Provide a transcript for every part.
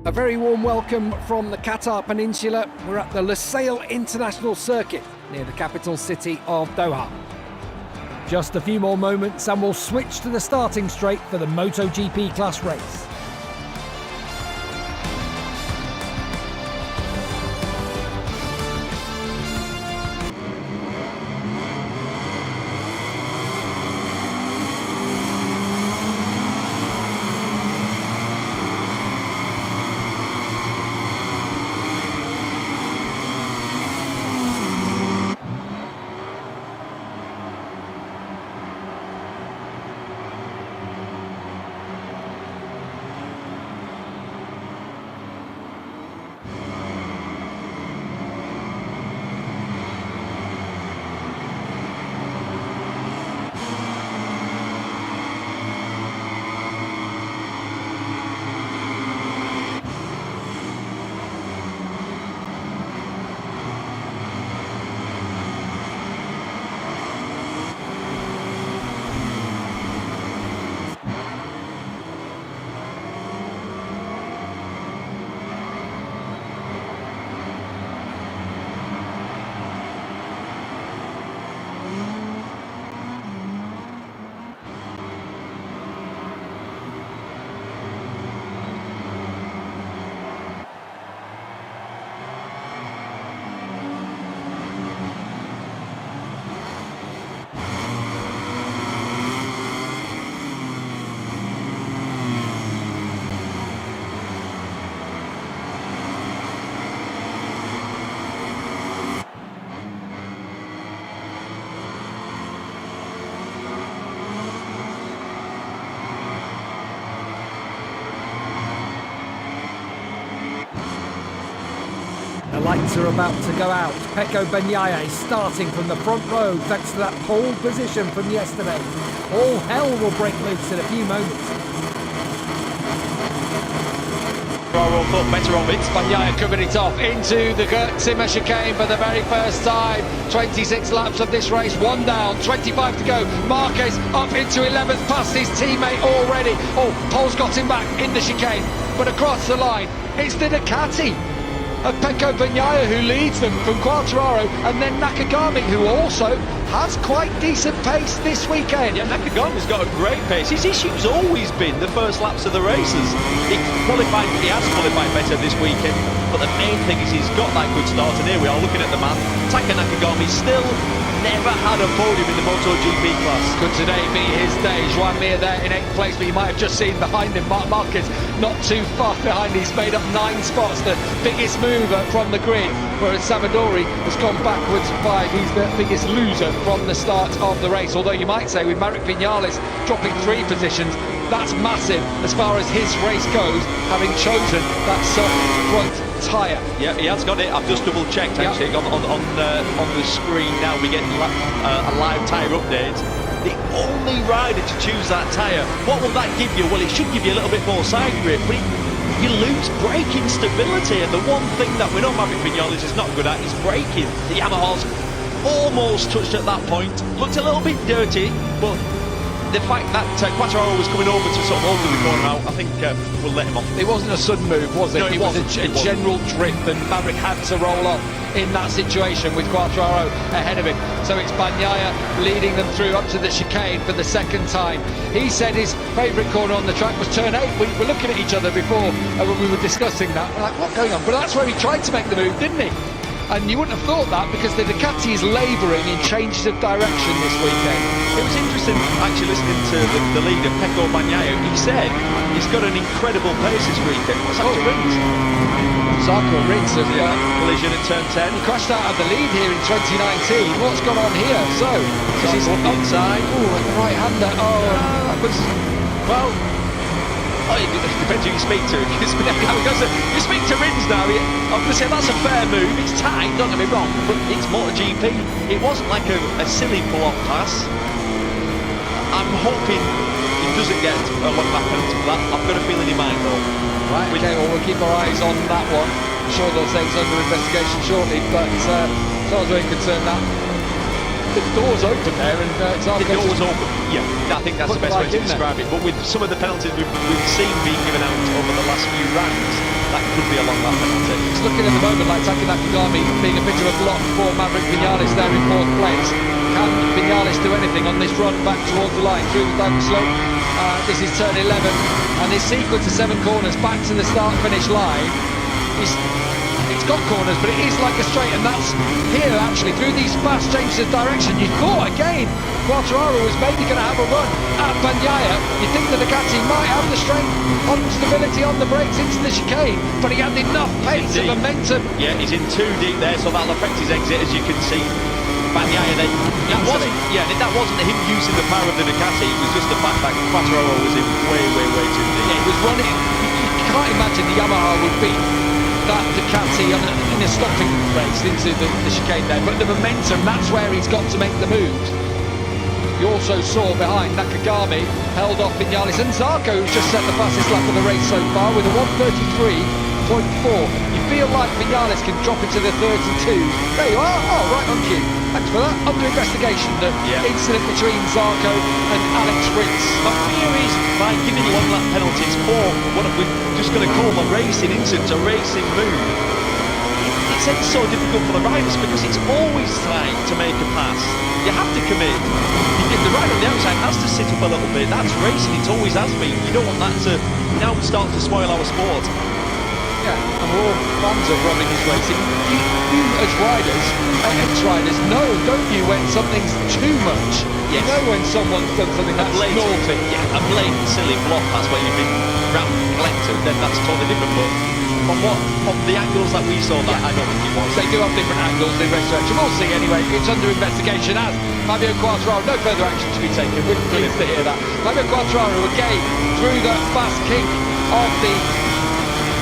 A very warm welcome from the Qatar Peninsula. We're at the Losail International Circuit near the capital city of Doha. Just a few more moments and we'll switch to the starting straight for the MotoGP class race. The lights are about to go out. Pecco Bagnaia is starting from the front row thanks to that pole position from yesterday. All hell will break loose in a few moments. Quartararo thought better of it. Bagnaia coming it off into the Gert Zimmer chicane for the very first time. 26 laps of this race, one down, 25 to go. Marquez up into 11th, past his teammate already. Oh, Pole's got him back in the chicane, but across the line, it's the Ducati of Pecco Bagnaia who leads them from Quartararo, and then Nakagami, who also has quite decent pace this weekend. Yeah, Nakagami's got a great pace. His issue's always been the first laps of the races. He has qualified better this weekend, but the main thing is he's got that good start, and here we are looking at the man. Taka Nakagami still never had a podium in the MotoGP class. Could today be his day? Joan Mir there in 8th place, but you might have just seen behind him Marc Marquez not too far behind. He's made up 9 spots, the biggest mover from the grid, whereas Savadori has gone backwards 5. He's the biggest loser from the start of the race, although you might say with Maverick Vinales dropping 3 positions, that's massive as far as his race goes, having chosen that soft front tyre. Yeah, he has got it. I've just double checked actually on the screen now. We get a live tyre update. The only rider to choose that tyre. What will that give you? Well, it should give you a little bit more side grip, but you lose braking stability, and the one thing that we know Maverick Vinales is not good at is braking. The Yamaha's almost touched at that point. Looked a little bit dirty, but the fact that Quartararo was coming over to sort of open the corner out, I think will let him off. It wasn't a sudden move, was it? No, it was a general drift, and Maverick had to roll off in that situation with Quartararo ahead of him. So it's Bagnaia leading them through up to the chicane for the second time. He said his favourite corner on the track was turn 8. We were looking at each other before when we were discussing that. We're like, what's going on? But that's where he tried to make the move, didn't he? And you wouldn't have thought that, because the Ducati is labouring in changes of direction this weekend. It was interesting actually listening to the leader, Pecco Bagnaia. He said he's got an incredible pace this weekend. What's that to Rins? Zarco Rins has collision at turn 10. He crashed out of the lead here in 2019. What's gone on here? So, this is inside. Oh, and the right-hander. Oh, that was... Well, it depends who you speak to. Because you speak to Rins now, obviously that's a fair move. It's tight, don't get me wrong, but it's MotoGP. It wasn't like a silly pull-off pass. I'm hoping he doesn't get a lot of penalty for that. I've got a feeling he might though. Right, okay, well we'll keep our eyes on that one. I'm sure they'll say it's under investigation shortly, but as far as we're concerned, that the door's open there, and it's the door's open. Yeah, I think that's the best way to describe it. But with some of the penalties we've seen being given out over the last few rounds, that could be a long lap penalty. It's looking at the moment like Taki Nakagami being a bit of a block for Maverick Vinales there in 4th place. Can Vinales do anything on this run back towards the line through the down slope? This is turn 11, and this sequence of 7 corners back to the start-finish line it's got corners, but it is like a straight, and that's here actually through these fast changes of direction. You thought again Quartararo was maybe going to have a run at bagnaia. You think the Ducati might have the strength on stability on the brakes into the chicane, but he had enough pace and momentum. Yeah, he's in too deep there, so that'll affect his exit, as you can see. Bagnaia then, that wasn't him using the power of the Ducati, it was just the fact that Quartararo was in way too deep. Yeah, he was running, you can't imagine the Yamaha would beat that Ducati in a stopping race into the chicane there, but the momentum, that's where he's got to make the moves. You also saw behind Nakagami held off Vinales and Zarco, who's just set the fastest lap of the race so far with a 1:33.4. You feel like Vinales can drop into the 32. There you are. Oh, right on cue. Thanks for that. Under investigation, the incident between Zarco and Alex Rins. My fear is by giving you 1 lap penalties for what we're just going to call a racing incident, a racing move, it's so difficult for the riders because it's always time to make a pass. You have to commit. The rider on the outside has to sit up a little bit. That's racing, it always has been. You don't want that to now start to spoil our sport. Yeah, and we're all fans of rubbing his racing. You as riders, ex-riders, know, don't you, when something's too much? Yes. You know when someone's done something that's naughty. Yeah, a blatant silly flop, that's where you've been rammed collected, then that's totally different. But from the angles that we saw, that I don't think it was. They do have different angles in race direction. We'll see anyway. It's under investigation as Fabio Quartararo, no further action to be taken. We're pleased to hear that. Fabio Quartararo again through the fast kink of the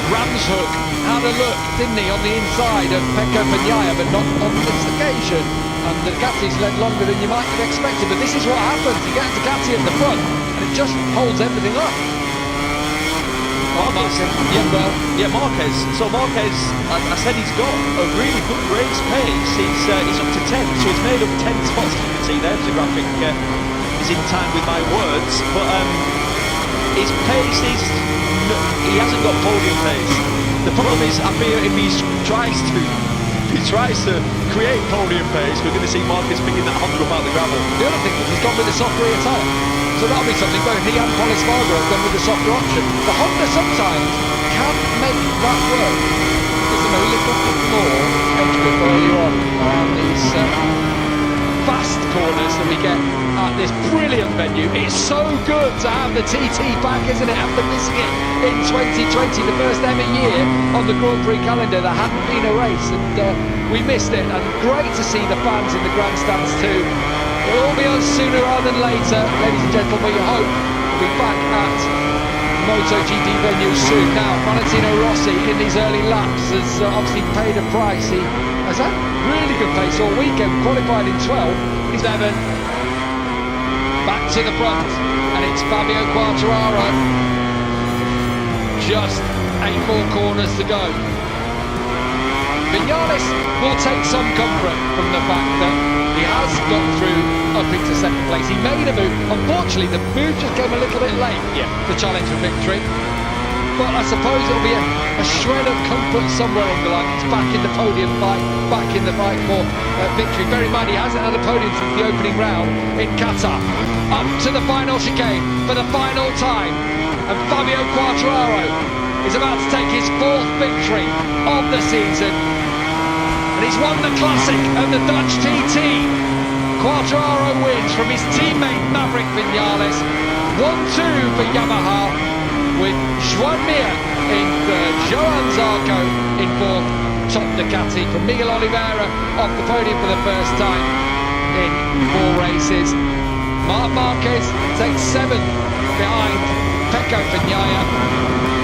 Ram's hook, had a look, didn't he, on the inside of Pecco Bagnaia, but not on this occasion. And the Ducati's led longer than you might have expected, but this is what happens. You get Ducati at the front, and it just holds everything up. Marquez. Marquez. So Marquez, I said he's got a really good race pace. He's up to 10, so he's made up 10 spots. You can see there's the graphic. Is in time with my words, but his pace is. He hasn't got podium pace. The problem is, I fear if he tries to create podium pace, we're going to see Marquez picking that Honda up out the gravel. The other thing is he's gone with a soft rear tyre, so that'll be something. Both he and Polis Varga have gone with the softer option. The Honda sometimes can make that work. Gives them a little bit more edge grip early on these fast corners that we get at this brilliant venue. It's so good to have the TT back, isn't it, after missing it in 2020, the first ever year on the Grand Prix calendar. There hadn't been a race, and we missed it, and great to see the fans in the grandstands too. It'll all be on sooner rather than later, ladies and gentlemen. We hope we'll be back at MotoGP venue soon. Now, Valentino Rossi in these early laps has obviously paid a price. He has had really good pace all weekend, qualified in 12. He's 7. Back to the front, and it's Fabio Quartararo. Just 8 more corners to go. Vinales will take some comfort from the fact that he has got through up into 2nd place. He made a move. Unfortunately, the move just came a little bit late to challenge for victory. But I suppose it'll be a shred of comfort somewhere on the line. It's back in the podium fight, back in the fight for victory. Bear in mind, he hasn't had a podium since the opening round in Qatar. Up to the final chicane for the final time. And Fabio Quartararo is about to take his 4th victory of the season. And he's won the classic of the Dutch TT. Quartararo wins from his teammate Maverick Vinales. 1-2 for Yamaha, with Joan Mir in 3rd, Johan Zarco in 4th, top Ducati from Miguel Oliveira off the podium for the first time in 4 races. Marc Marquez takes 7th behind Pecco Bagnaia.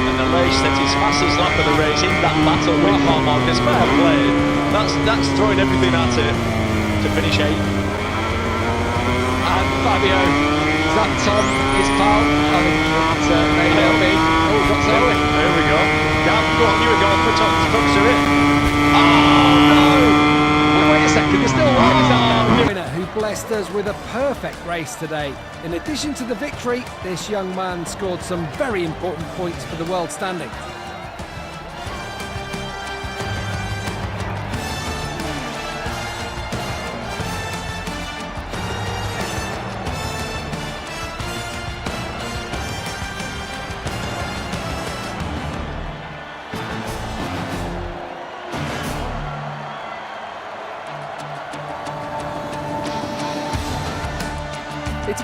And the race set his fastest lap of the race in that battle with Marc Marquez. Fair play. That's throwing everything at it to finish 8th. And Fabio, is that Tom, his pal? I think it may well be. Oh, we've got Zoe. There we go. Yeah, go on, you go. Put on to it. Oh, no! Wait a second, there's still one. Is that Winner who blessed us with a perfect race today. In addition to the victory, this young man scored some very important points for the world standings.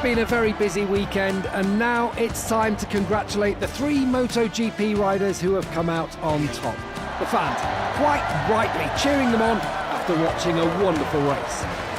been a very busy weekend, and now it's time to congratulate the 3 MotoGP riders who have come out on top. The fans, quite rightly, cheering them on after watching a wonderful race.